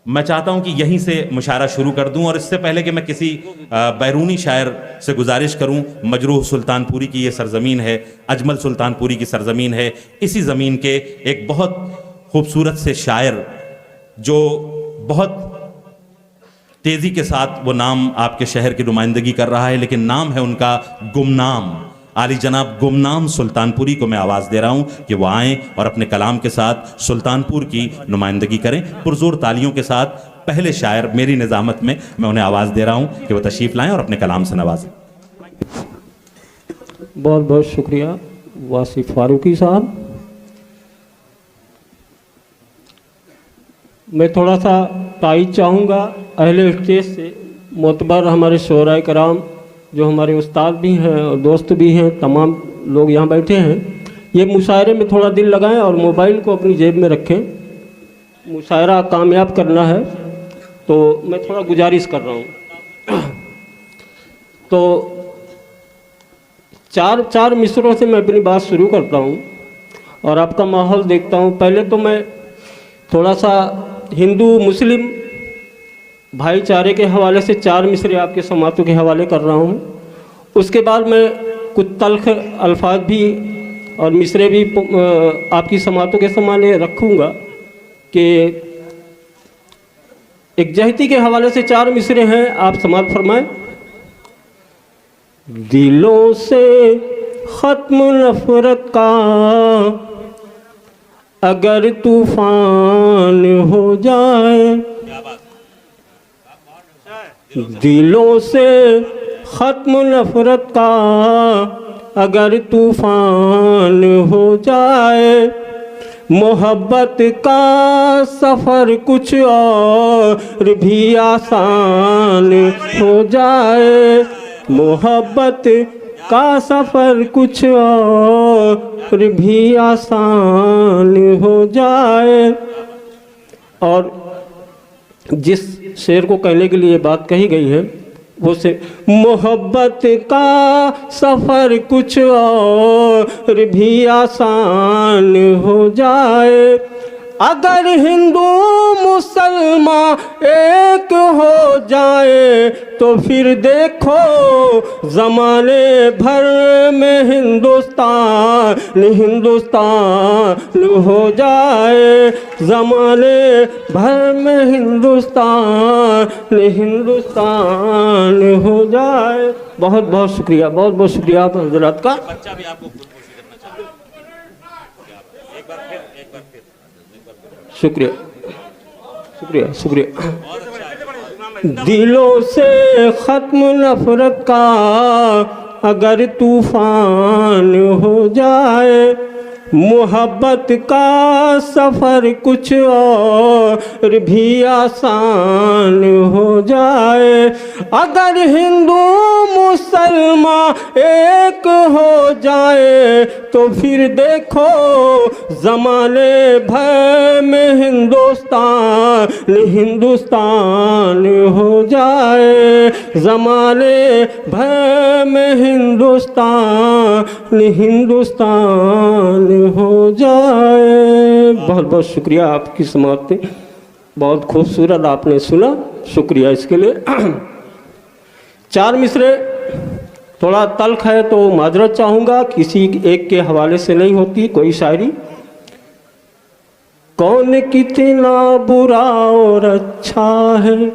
मैं चाहता हूं कि यहीं से मुशायरा शुरू कर दूं, और इससे पहले कि मैं किसी बैरूनी शायर से गुजारिश करूं, मजरूह सुल्तानपुरी की ये सरजमीन है, अजमल सुल्तानपुरी की सरजमीन है। इसी ज़मीन के एक बहुत खूबसूरत से शायर जो बहुत तेज़ी के साथ वो नाम आपके शहर की नुमाइंदगी कर रहा है, लेकिन नाम है उनका गुमनाम। आली जनाब गुमनाम सुल्तानपुरी को मैं आवाज़ दे रहा हूँ कि वो आएँ और अपने कलाम के साथ सुल्तानपुर की नुमाइंदगी करें। पुरजोर तालियों के साथ पहले शायर मेरी निज़ामत में मैं उन्हें आवाज़ दे रहा हूँ कि वो तशरीफ़ लाएँ और अपने कलाम से नवाजें। बहुत बहुत शुक्रिया वासिफ फारूकी साहब। मैं थोड़ा सा तायीद चाहूँगा अहले स्टेज से, मोतबर हमारे शोराए कराम जो हमारे उस्ताद भी हैं और दोस्त भी हैं, तमाम लोग यहाँ बैठे हैं, ये मुशायरे में थोड़ा दिल लगाएं और मोबाइल को अपनी जेब में रखें। मुशायरा कामयाब करना है तो मैं थोड़ा गुजारिश कर रहा हूँ। तो चार मिसरों से मैं अपनी बात शुरू करता हूँ और आपका माहौल देखता हूँ। पहले तो मैं थोड़ा सा हिंदू मुस्लिम भाईचारे के हवाले से 4 मिसरे आपके समातों के हवाले कर रहा हूँ। उसके बाद मैं कुछ तल्ख अल्फाज भी और मिसरे भी आपकी समातों के सामने रखूँगा कि एक जहती के हवाले से 4 मिसरे हैं, आप समात फरमाएं। दिलों से ख़त्म नफ़रत का अगर तूफान हो जाए, दिलों से ख़त्म नफ़रत का अगर तूफान हो जाए, मोहब्बत का सफ़र कुछ और भी आसान हो जाए, मोहब्बत का सफ़र कुछ और भी आसान हो जाए। और जिस शेर को कहने के लिए बात कही गई है वो से, मोहब्बत का सफ़र कुछ और भी आसान हो जाए, अगर हिंदू मुसलमान एक हो जाए तो फिर देखो ज़माने भर में हिंदुस्तान हिंदुस्तान हो जाए, ज़माने भर में हिंदुस्तान हिंदुस्तान हो जाए। बहुत बहुत शुक्रिया, बहुत बहुत शुक्रिया आप हज़रात का। शुक्रिया शुक्रिया शुक्रिया। दिलों से ख़त्म नफ़रत का अगर तूफ़ान हो जाए, मोहब्बत का सफ़र कुछ और भी आसान हो जाए, अगर हिंदू मुसलमान एक हो जाए तो फिर देखो ज़माने भर में हिंदुस्तान हिंदुस्तान हो जाए, ज़माने भर में हिंदुस्तान हिंदुस्तान हो जाए। बहुत बहुत शुक्रिया आपकी समाअत, बहुत खूबसूरत आपने सुना, शुक्रिया इसके लिए। 4 मिसरे थोड़ा तल्ख है तो माजरत चाहूँगा, किसी एक के हवाले से नहीं होती कोई शायरी। कौन कितना बुरा और अच्छा है,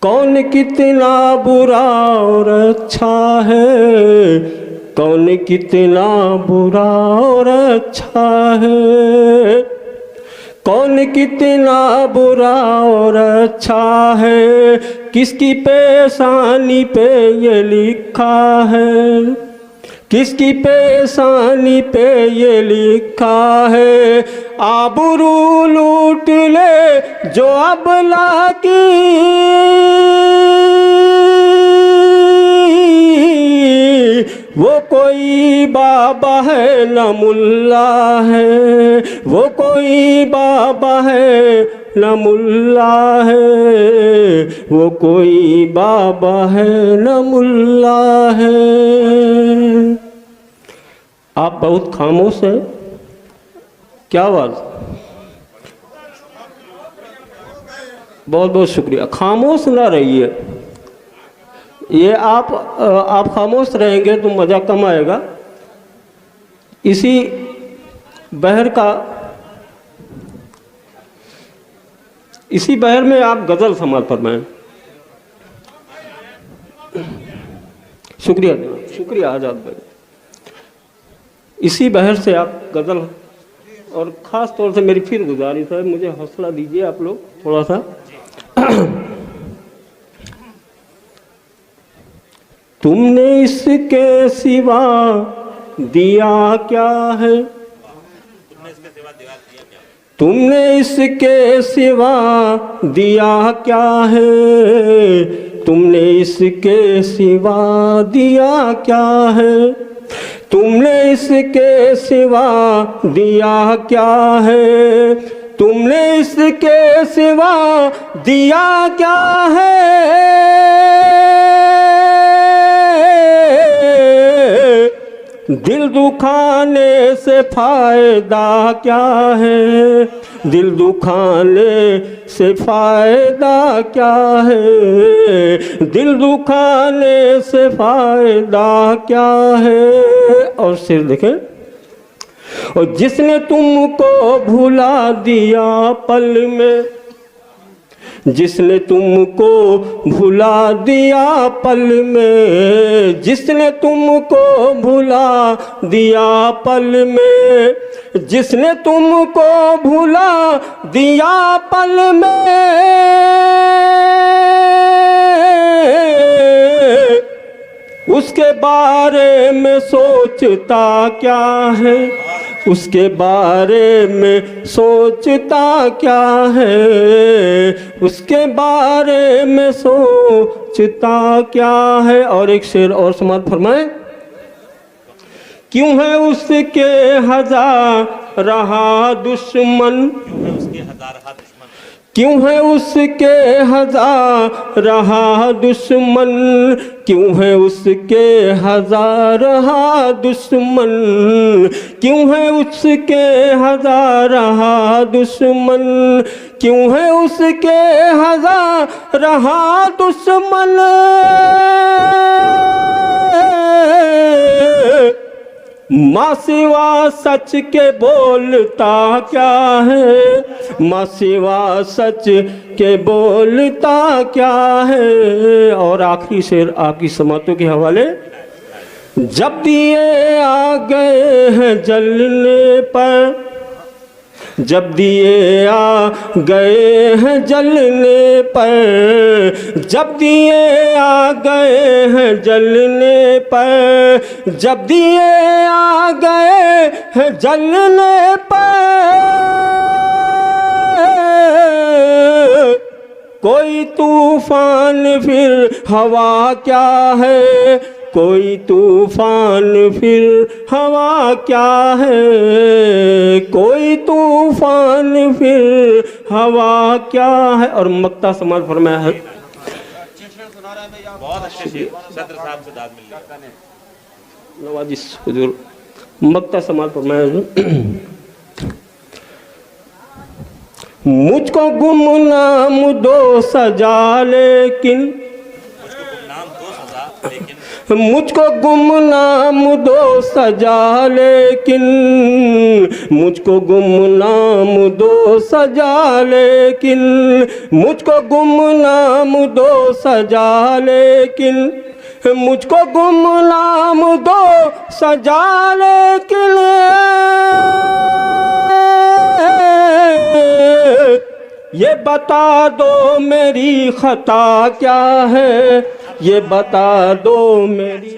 कौन कितना बुरा और अच्छा है, कौन कितना बुरा और अच्छा है, कौन कितना बुरा और अच्छा है, किसकी पेशानी पे ये लिखा है, किसकी पेशानी पे ये लिखा है, आबरू लूट ले जो अबला की, वो कोई बाबा है न मुल्ला है, वो कोई बाबा है न मुल्ला है, वो कोई बाबा है न मुल्ला है। आप बहुत खामोश हैं, क्या बात? बहुत बहुत शुक्रिया। खामोश ना रहिए, ये आप खामोश रहेंगे तो मज़ा कम आएगा। इसी बहर में आप गज़ल समाज फरमाएं। शुक्रिया जनाब, शुक्रिया आज़ाद भाई। इसी बहर से आप गज़ल, और ख़ास तौर से मेरी फिर गुजारिश है, मुझे हौसला दीजिए आप लोग थोड़ा सा। तुमने इसके सिवा दिया क्या है, तुमने इसके सिवा दिया क्या है, तुमने इसके सिवा दिया क्या है, तुमने इसके सिवा दिया क्या है, तुमने इसके सिवा दिया क्या है। दिल दुखाने से फायदा क्या है, दिल दुखाने से फायदा क्या है, दिल दुखाने से फायदा क्या है। और सिर देखें, और जिसने तुमको भुला दिया पल में, जिसने तुमको भुला दिया पल में, जिसने तुमको भुला दिया पल में, जिसने तुमको भुला दिया पल में, उसके बारे में सोचता क्या है, उसके बारे में सोचता क्या है, उसके बारे में सोचता क्या है। और एक शेर और समाप्त फरमाएं। क्यों है उसके हज़ार दुश्मन, क्यों है उसके हज़ार दुश्मन, क्यों है उसके हज़ार दुश्मन, क्यों है उसके हज़ार दुश्मन, क्यों है उसके हज़ार दुश्मन। माँ सिवा सच के बोलता क्या है, माँ सिवा सच के बोलता क्या है। और आखिरी शेर आपकी समातों के हवाले। जब दिए आ गए हैं जलने पर, जब दिए आ गए हैं जलने पर, जब दिए आ गए हैं जलने पर, जब दिए आ गए हैं जलने पर, कोई तूफान फिर हवा क्या है, कोई तूफान फिर हवा क्या है, कोई तूफान फिर हवा क्या है। और मक्ता समाज फरमाया है। बहुत अच्छे शेर, सदर साहब से दाद मिल गया। नवाजिश हुजूर मक्ता समाज फरमाया है। मुझको गुमनाम दो सजा लेकिन, मुझको गुमनाम दो सजा लेकिन, मुझको गुमनाम दो सजा लेकिन, मुझको गुमनाम दो सजा लेकिन, मुझको गुमनाम दो सजा लेकिन, ये बता दो मेरी खता क्या है, ये बता दो मेरी